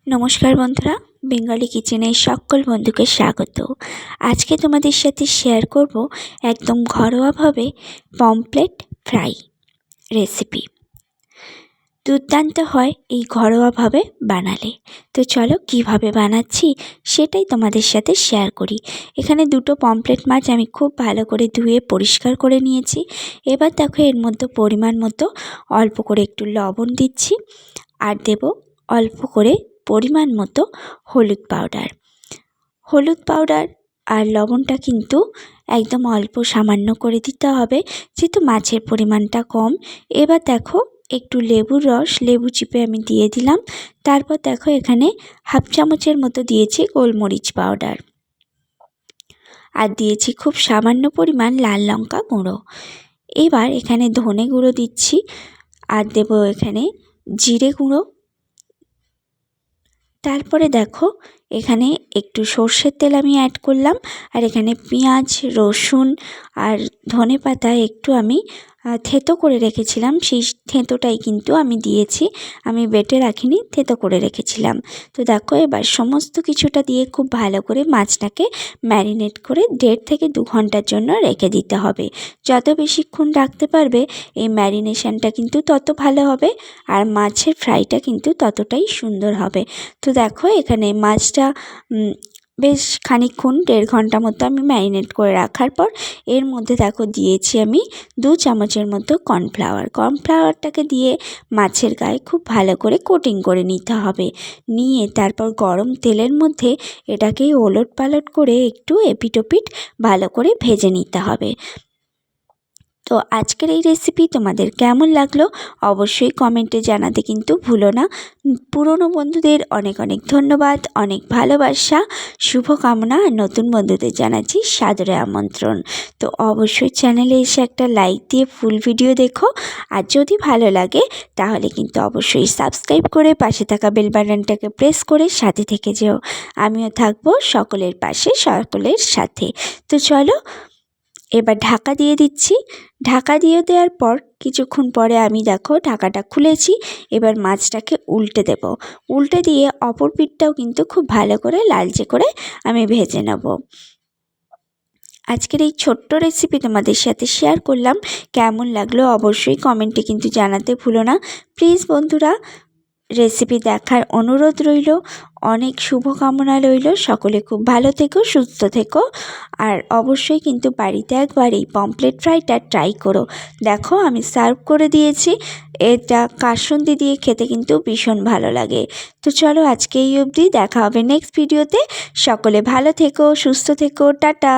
নমস্কার বন্ধুরা, বেঙ্গলি কিচেনে সকল বন্ধুকে স্বাগত। আজকে তোমাদের সাথে শেয়ার করব একদম ঘরোয়াভাবে পমফ্রেট ফ্রাই রেসিপি। দুর্দান্ত হয় এই ঘরোয়াভাবে বানালে। তো চলো কিভাবে বানাচ্ছি সেটাই তোমাদের সাথে শেয়ার করি। এখানে দুটো পমফ্রেট মাছ আমি খুব ভালো করে ধুয়ে পরিষ্কার করে নিয়েছি। এবার দেখো এর মধ্যে পরিমাণ মতো অল্প করে একটু লবণ দিচ্ছি, আর দেব অল্প করে পরিমাণ মতো হলুদ পাউডার আর লবণটা কিন্তু একদম অল্প সামান্য করে দিতে হবে, যেহেতু মাছের পরিমাণটা কম। এবার দেখো একটু লেবুর রস, লেবু চিপে আমি দিয়ে দিলাম। তারপর দেখো এখানে হাফ চামচের মতো দিয়েছি গোলমরিচ পাউডার, আর দিয়েছি খুব সামান্য পরিমাণ লাল লঙ্কা গুঁড়ো। এবার এখানে ধনে গুঁড়ো দিচ্ছি, আর দেব এখানে জিরে গুঁড়ো। তারপরে দেখো এখানে একটু সর্ষের তেল আমি অ্যাড করলাম, আর এখানে পেঁয়াজ, রসুন আর ধনেপাতা একটু আমি থেঁতো করে রেখেছিলাম, সেই থেঁতোটাই কিন্তু আমি দিয়েছি। আমি বেটে রাখিনি, থেঁতো করে রেখেছিলাম। তো দেখো এবার সমস্ত কিছুটা দিয়ে খুব ভালো করে মাছটাকে ম্যারিনেট করে 1.5 থেকে 2 ঘন্টার জন্য রেখে দিতে হবে। যত বেশিক্ষণ রাখতে পারবে এই ম্যারিনেশনটা কিন্তু তত ভালো হবে, আর মাছের ফ্রাইটা কিন্তু ততটাই সুন্দর হবে। তো দেখো এখানে মাছটা বেশ খানিকক্ষণ 1.5 ঘন্টা মতো আমি ম্যারিনেট করে রাখার পর এর মধ্যে দেখো দিয়েছি আমি 2 চামচের মতো কর্নফ্লাওয়ারটাকে দিয়ে মাছের গায়ে খুব ভালো করে কোটিং করে নিতে হবে। নিয়ে তারপর গরম তেলের মধ্যে এটাকে ওলট পালট করে একটু এপিট ওপিট ভালো করে ভেজে নিতে হবে। তো আজকের এই রেসিপি তোমাদের কেমন লাগলো অবশ্যই কমেন্টে জানাতে কিন্তু ভুলো না। পুরনো বন্ধুদের অনেক অনেক ধন্যবাদ, অনেক ভালোবাসা, শুভকামনা। আর নতুন বন্ধুদের জানাচ্ছি সাদরে আমন্ত্রণ। তো অবশ্যই চ্যানেলে এসে একটা লাইক দিয়ে ফুল ভিডিও দেখো, আর যদি ভালো লাগে তাহলে কিন্তু অবশ্যই সাবস্ক্রাইব করে পাশে থাকা বেল বাটনটাকে প্রেস করে সাথে থেকে যেও। আমিও থাকবো সকলের পাশে, সকলের সাথে। তো চলো এবার ঢাকা দিয়ে দিচ্ছি। ঢাকা দিয়ে দেওয়ার পর কিছুক্ষণ পরে আমি দেখো ঢাকাটা খুলেছি। এবার মাছটাকে উল্টে দেব। উল্টে দিয়ে অপর পিঠটাও কিন্তু খুব ভালো করে লালচে করে আমি ভেজে নেব। আজকের এই ছোট্ট রেসিপি তোমাদের সাথে শেয়ার করলাম। কেমন লাগলো অবশ্যই কমেন্টে কিন্তু জানাতে ভুলো না। প্লিজ বন্ধুরা, রেসিপি দেখার অনুরোধ রইল, অনেক শুভকামনা রইল। সকলে খুব ভালো থেকো, সুস্থ থেকো, আর অবশ্যই কিন্তু বাড়িতে একবার এই পমফ্রেট ফ্রাইটা ট্রাই করো। দেখো আমি সার্ভ করে দিয়েছি। এটা কাসুন্দি দিয়ে খেতে কিন্তু ভীষণ ভালো লাগে। তো চলো আজকে এই অবধি, দেখা হবে নেক্সট ভিডিওতে। সকলে ভালো থেকো, সুস্থ থেকো, টাটা।